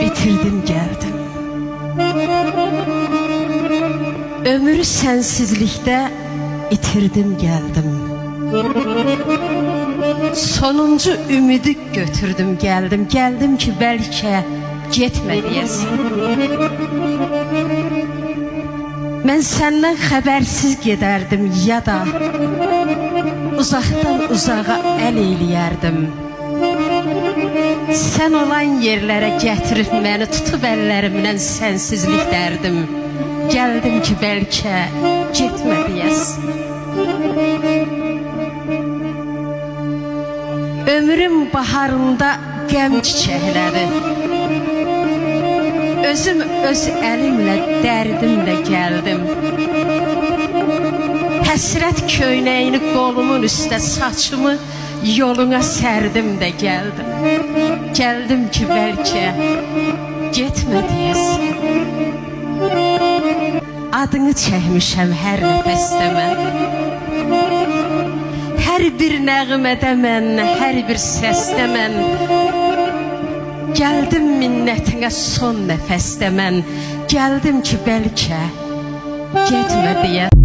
Bitirdim geldim. Ömrü sensizlikte itirdim geldim. Sonuncu ümidi götürdüm geldim. Geldim ki belki getmə deyəsən. Mən səndən xəbərsiz gedərdim ya da uzaqdan uzağa əl eyləyərdim. Sən olan yerlərə gətirib məni tutub əllərimdən sənsizlik dərdim. Gəldim ki bəlkə getmə deyəsən. Ömrüm baharında qəm çiçəkləri, özüm öz əlimlə dərdimlə gəldim. Həsrət köynəyini qolumun üstə saçımı yoluna sərdim də gəldim. Gəldim ki bəlkə getmə deyəsən. Adını çəkmişəm hər nəfəsdə mən. Hər bir nəğmədə mən, hər bir səsdə mən. Gəldim minnətinə son nəfəsdə mən. Gəldim ki bəlkə getmə deyəsən.